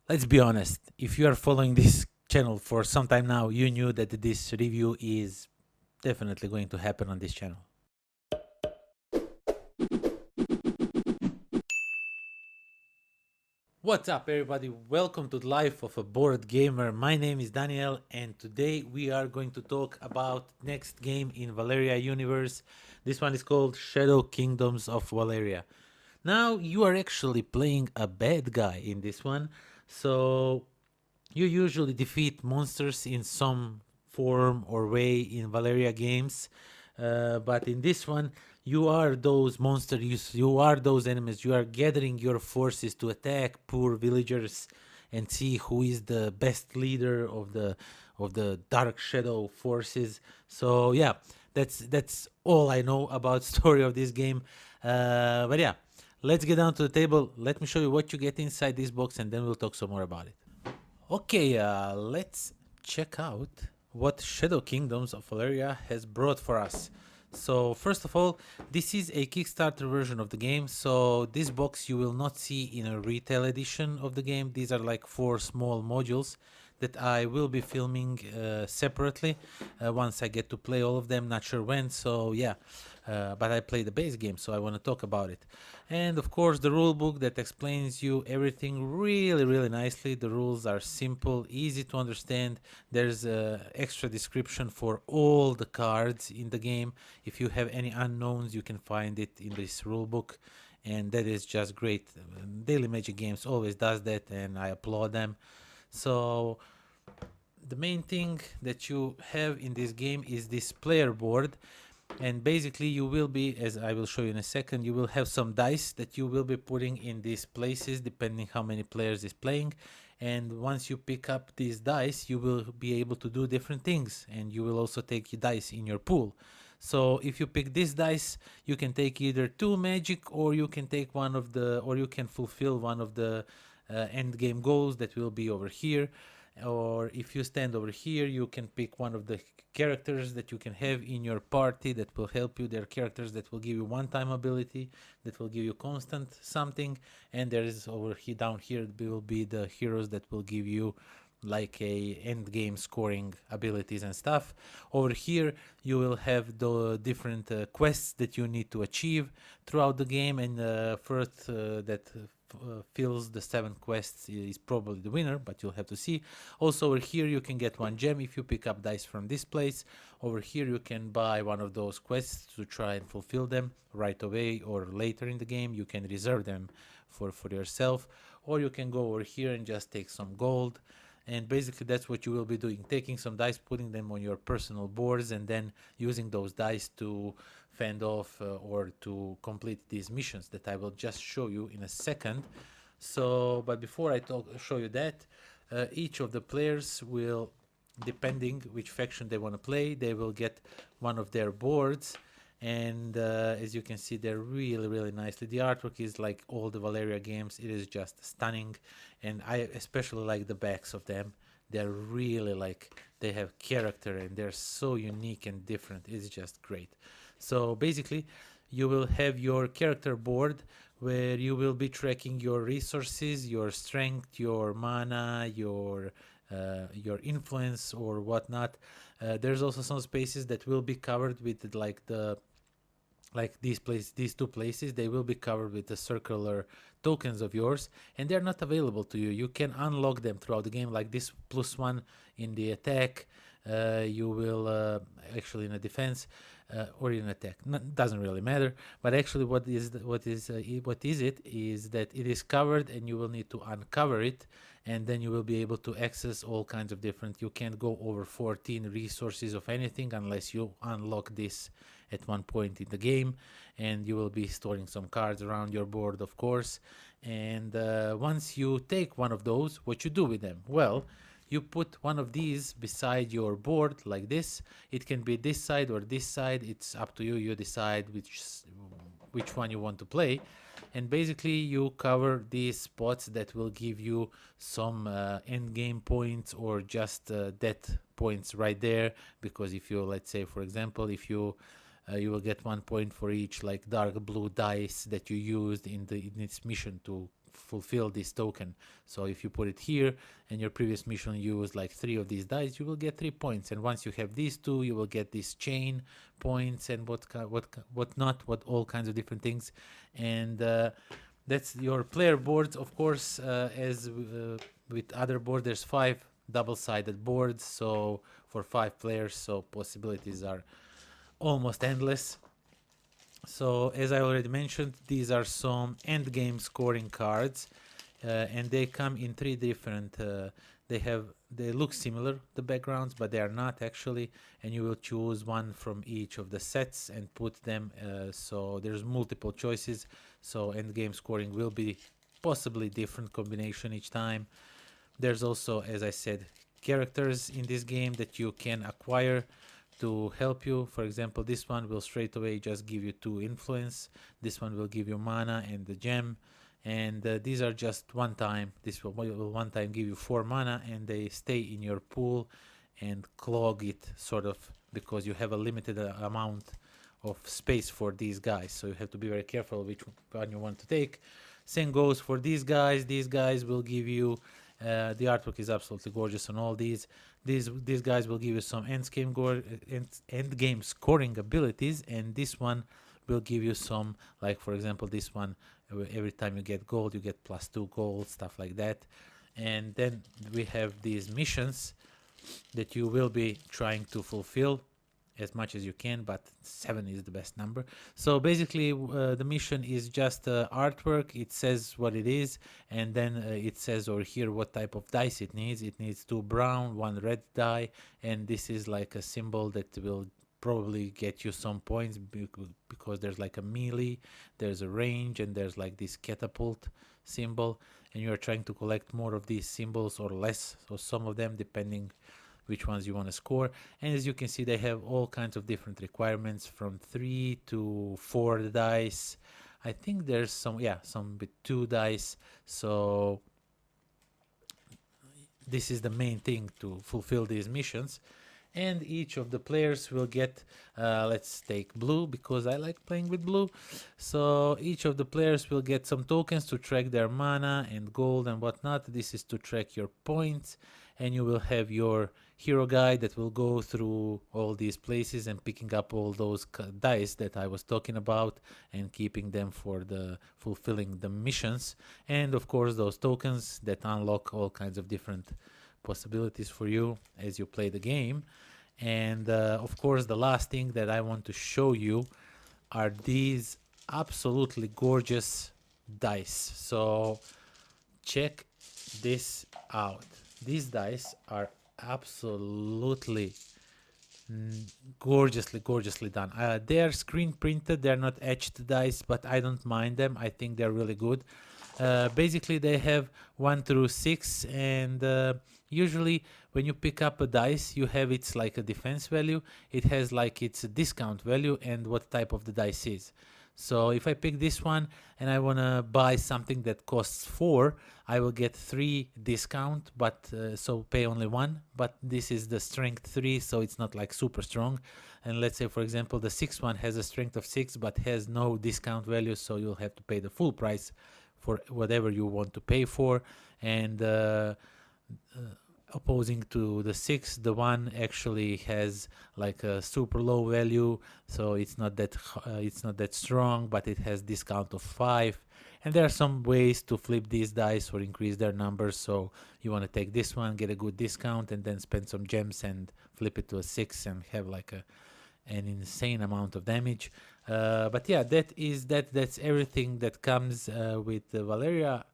Let's be honest, if you are following this channel for some time now, you knew that this review is definitely going to happen on this channel. What's up, everybody? Welcome to the Life of a Board Gamer. My name is Daniel, and today we are going to talk about next game in Valeria universe. This one is called Shadow Kingdoms of Valeria. Now you are actually playing a bad guy in this one, so you usually defeat monsters in some form or way in Valeria games, but in this one, you are those monsters, you are those enemies. You are gathering your forces to attack poor villagers and see who is the best leader of the Dark Shadow forces. So yeah, that's all I know about story of this game. But yeah, let's get down to the table. Let me show you what you get inside this box, and then we'll talk some more about it. Okay, let's check out what Shadow Kingdoms of Valeria has brought for us. So first of all, this is a Kickstarter version of the game, so this box you will not see in a retail edition of the game. These are like 4 small modules that I will be filming separately once I get to play all of them. Not sure when, so yeah. But I play the base game, so I want to talk about it. And of course, the rule book that explains you everything really nicely. The rules are simple, easy to understand. There's extra description for all the cards in the game. If you have any unknowns, you can find it in this rule book, and that is just great. Daily Magic Games always does that, and I applaud them. So the main thing that you have in this game is this player board, and basically you will be, as I will show you in a second, you will have some dice that you will be putting in these places depending how many players is playing. And once you pick up these dice, you will be able to do different things, and you will also take your dice in your pool. So if you pick this dice, you can take either 2 magic, or you can take one of the, or you can fulfill one of the end game goals that will be over here. Or if you stand over here, you can pick one of the characters that you can have in your party that will help you. There are characters that will give you one-time ability, that will give you constant something, and there is over here, down here will be the heroes that will give you like a end game scoring abilities and stuff. Over here you will have the different quests that you need to achieve throughout the game, and first that fills the 7 quests is probably the winner, but you'll have to see. Also over here you can get 1 gem if you pick up dice from this place. Over here you can buy one of those quests to try and fulfill them right away, or later in the game you can reserve them for yourself, or you can go over here and just take some gold. And basically that's what you will be doing, taking some dice, putting them on your personal boards, and then using those dice to fend off or to complete these missions that I will just show you in a second. So but before I show you that, each of the players will, depending which faction they want to play, they will get one of their boards. And as you can see, they're really nicely. The artwork is like all the Valeria games. It is just stunning, and I especially like the backs of them. They're really like, they have character and they're so unique and different. It's just great. So basically you will have your character board where you will be tracking your resources, your strength, your mana, your influence or whatnot. There's also some spaces that will be covered with these 2 places. They will be covered with the circular tokens of yours, and they're not available to you. You can unlock them throughout the game, like this +1 in the attack. You will actually in a defense or in attack, doesn't really matter. But actually what is it is that it is covered, and you will need to uncover it, and then you will be able to access all kinds of different. You can't go over 14 resources of anything unless you unlock this at one point in the game, and you will be storing some cards around your board, of course. And once you take one of those, what you do with them? Well, you put one of these beside your board like this. It can be this side or this side. It's up to you. You decide which one you want to play. And basically you cover these spots that will give you some end game points, or just death points right there. Because if you, let's say for example, if you will get 1 point for each like dark blue dice that you used in this mission to fulfill this token. So if you put it here and your previous mission used like 3 of these dice, you will get 3 points. And once you have these 2, you will get this chain points and what all kinds of different things. And that's your player boards. Of course, as with other boards, there's 5 double-sided boards, so for 5 players, so possibilities are almost endless. So as I already mentioned, these are some end game scoring cards, and they come in 3 different they look similar, the backgrounds, but they are not actually, and you will choose one from each of the sets and put them, so there's multiple choices, so end game scoring will be possibly different combination each time. There's also, as I said, characters in this game that you can acquire to help you. For example, this one will straight away just give you 2 influence. This one will give you mana and the gem. And these are just one time. This will one time give you 4 mana, and they stay in your pool and clog it, sort of, because you have a limited amount of space for these guys. So you have to be very careful which one you want to take. Same goes for these guys. These guys will give you the artwork is absolutely gorgeous on all these. These guys will give you some end game scoring abilities, and this one will give you some, like for example this one, every time you get gold you get +2 gold, stuff like that. And then we have these missions that you will be trying to fulfill as much as you can, but 7 is the best number. So basically the mission is just artwork. It says what it is, and then it says over here what type of dice it needs. It needs 2 brown, 1 red die, and this is like a symbol that will probably get you some points because there's like a melee, there's a range, and there's like this catapult symbol, and you're trying to collect more of these symbols or less, or some of them depending which ones you want to score. And as you can see, they have all kinds of different requirements from 3 to 4 dice. I think there's some with 2 dice. So this is the main thing to fulfill these missions. And each of the players will get, let's take blue because I like playing with blue. So each of the players will get some tokens to track their mana and gold and whatnot. This is to track your points, and you will have your hero guide that will go through all these places and picking up all those dice that I was talking about and keeping them for the fulfilling the missions. And of course those tokens that unlock all kinds of different possibilities for you as you play the game. And of course the last thing that I want to show you are these absolutely gorgeous dice. So check this out. These dice are absolutely gorgeously done. They are screen printed, they're not etched dice, but I don't mind them. I think they're really good. Basically they have 1 through 6, and usually when you pick up a dice you have its like a defense value, it has like its discount value and what type of the dice is. So if I pick this one and I want to buy something that costs 4, I will get 3 discount, but so pay only 1, but this is the strength 3, so it's not like super strong. And let's say for example the 6th one has a strength of 6 but has no discount value, so you'll have to pay the full price for whatever you want to pay for. And opposing to the 6, the one actually has like a super low value, so it's not that strong, but it has discount of 5. And there are some ways to flip these dice or increase their numbers. So you want to take this one, get a good discount, and then spend some gems and flip it to a 6 and have like an insane amount of damage. But yeah, that's everything that comes with the Valeria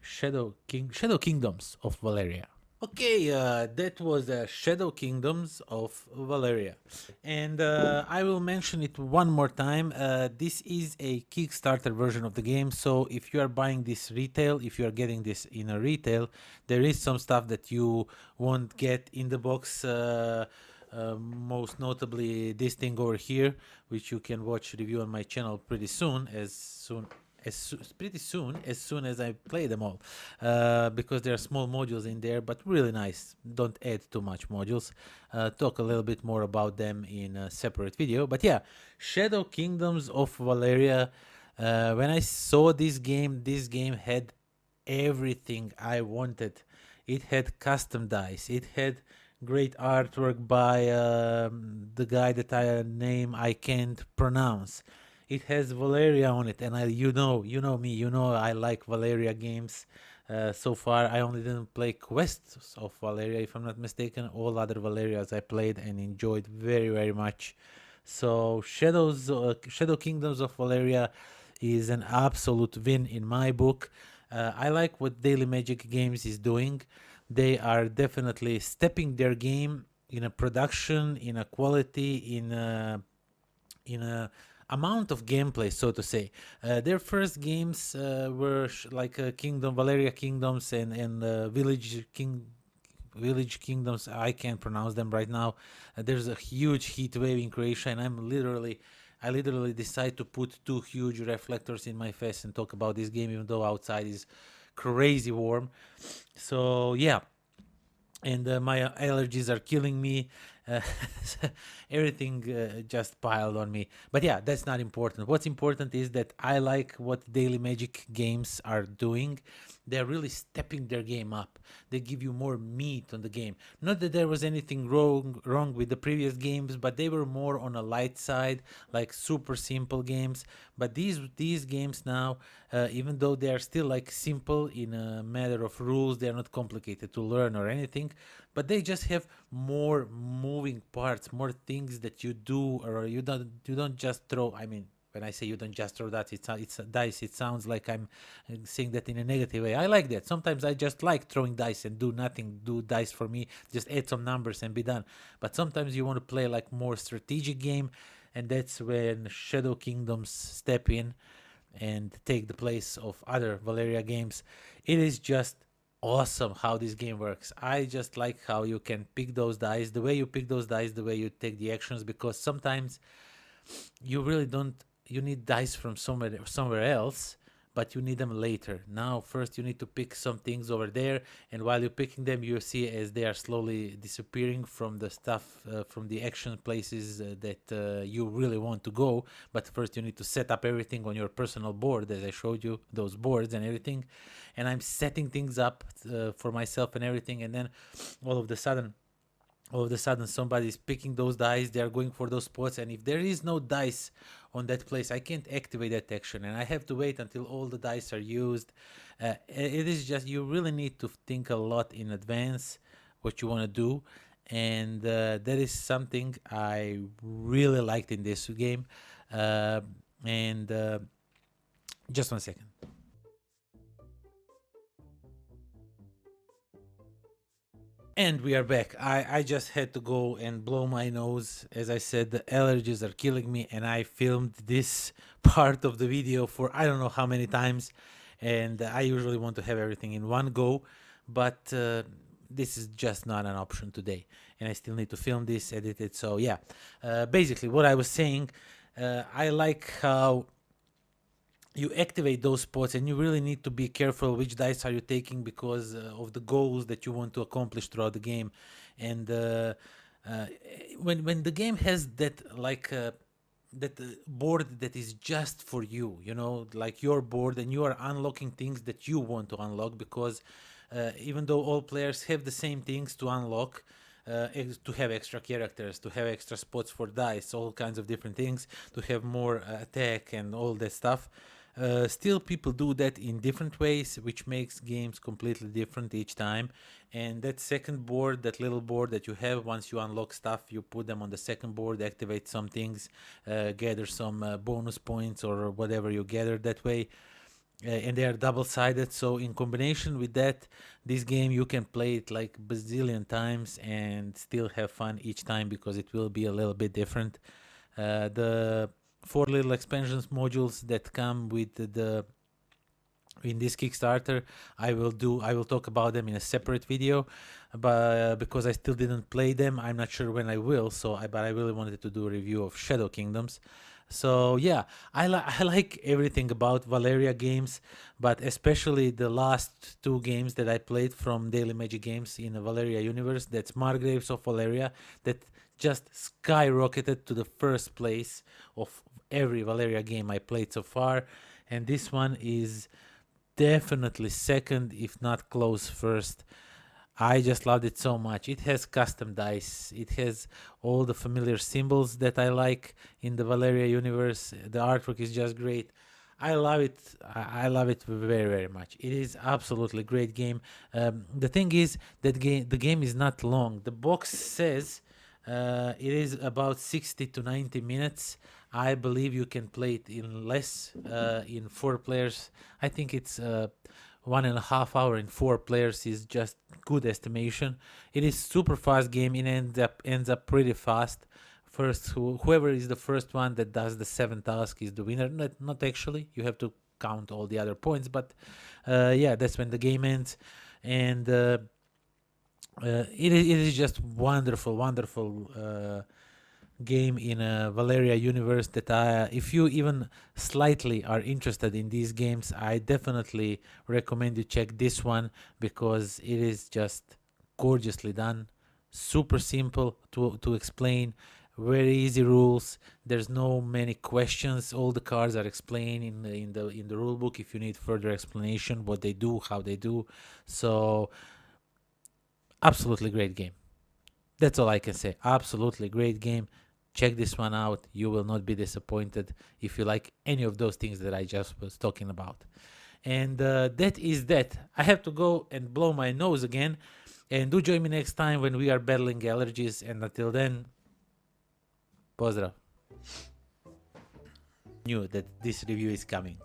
Shadow Kingdoms of Valeria. Okay, that was Shadow Kingdoms of Valeria, and I will mention it one more time. This is a Kickstarter version of the game, so if you are buying this retail, if you are getting this in a retail, there is some stuff that you won't get in the box. Most notably this thing over here, which you can watch review on my channel pretty soon, as soon as I play them all, because there are small modules in there, but really nice. Don't add too much modules. Talk a little bit more about them in a separate video. But yeah, Shadow Kingdoms of Valeria. When I saw this game had everything I wanted. It had custom dice. It had great artwork by the guy that I name I can't pronounce. It has Valeria on it, and you know me, you know I like Valeria games. So far, I only didn't play Quests of Valeria, if I'm not mistaken. All other Valerias I played and enjoyed very, very much. So Shadow Kingdoms of Valeria is an absolute win in my book. I like what Daily Magic Games is doing. They are definitely stepping their game in a production, in a quality, in a amount of gameplay, so to say. Their first games were like Kingdom, Valeria Kingdoms, and Village Kingdoms. I can't pronounce them right now. There's a huge heat wave in Croatia, and I literally decide to put two huge reflectors in my face and talk about this game, even though outside is crazy warm. So yeah, and my allergies are killing me. Uh, Everything just piled on me. But yeah, that's not important. What's important is that I like what Daily Magic Games are doing. They're really stepping their game up. They give you more meat on the game. Not that there was anything wrong with the previous games, but they were more on a light side, like super simple games. But these games now, even though they are still like simple in a matter of rules, they are not complicated to learn or anything, but they just have more moving parts, more things that you do, or you don't just throw. I mean, when I say you don't just throw that, it's a dice. It sounds like I'm saying that in a negative way. I like that. Sometimes I just like throwing dice and do nothing. Do dice for me, just add some numbers and be done. But sometimes you want to play like more strategic game, and that's when Shadow Kingdoms step in and take the place of other Valeria games. It is just awesome how this game works. I just like how you can pick those dice, the way you pick those dice, the way you take the actions, because sometimes you really don't, you need dice from somewhere else, but you need them later. Now first you need to pick some things over there, and while you're picking them, you see as they are slowly disappearing from the stuff, from the action places that you really want to go. But first you need to set up everything on your personal board, as I showed you those boards and everything. And I'm setting things up for myself and everything, and then all of the sudden somebody's picking those dice, they are going for those spots, and if there is no dice on that place, I can't activate that action, and I have to wait until all the dice are used. It is just, you really need to think a lot in advance what you want to do, and that is something I really liked in this game. And Just 1 second. And we are back. I just had to go and blow my nose. As I said, the allergies are killing me, and I filmed this part of the video for I don't know how many times. And I usually want to have everything in one go, but this is just not an option today. And I still need to film this, edit it. So, yeah, basically, what I was saying, I like how you activate those spots, and you really need to be careful which dice are you taking because of the goals that you want to accomplish throughout the game. And uh, when the game has that board that is just for you, you know, like your board, and you are unlocking things that you want to unlock, because even though all players have the same things to unlock, to have extra characters, to have extra spots for dice, all kinds of different things, to have more attack and all that stuff. Still, people do that in different ways, which makes games completely different each time. And that second board, that little board that you have, once you unlock stuff, you put them on the second board, activate some things, gather some bonus points or whatever you gather that way. And they are double-sided, so in combination with that, this game you can play it like bazillion times and still have fun each time, because it will be a little bit different. The four little expansions modules that come with the in this Kickstarter, I will talk about them in a separate video, but because I still didn't play them, I'm not sure when I will. But I really wanted to do a review of Shadow Kingdoms. So yeah, I like everything about Valeria games, but especially the last two games that I played from Daily Magic Games in the Valeria universe. That's Margraves of Valeria, that just skyrocketed to the first place of every Valeria game I played so far, and this one is definitely second, if not close first. I just loved it so much. It has custom dice. It has all the familiar symbols that I like in the Valeria universe. The artwork is just great. I love it. I love it very, very much. It is absolutely great game. The thing is that the game is not long. The box says it is about 60 to 90 minutes. I believe you can play it in less, in 4 players. I think it's 1.5 hour in 4 players is just good estimation. It is super fast game. It ends up pretty fast. First, whoever is the first one that does the 7 task is the winner. Not actually. You have to count all the other points, but yeah, that's when the game ends. And it is just wonderful, wonderful game in a Valeria universe that if you even slightly are interested in these games, I definitely recommend you check this one because it is just gorgeously done, super simple to explain, very easy rules. There's no many questions. All the cards are explained in the rule book if you need further explanation what they do, how they do. So absolutely great game. That's all I can say. Absolutely great game. Check this one out. You will not be disappointed if you like any of those things that I just was talking about. And that is that. I have to go and blow my nose again. And do join me next time when we are battling allergies. And until then, pozdrav. Knew that this review is coming.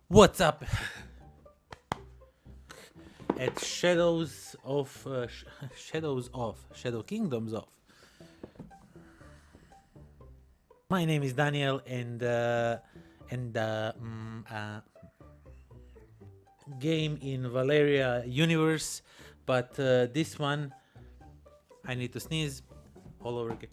What's up? At Shadow Kingdoms of. My name is Daniel, and game in Valeria universe, but this one I need to sneeze all over again.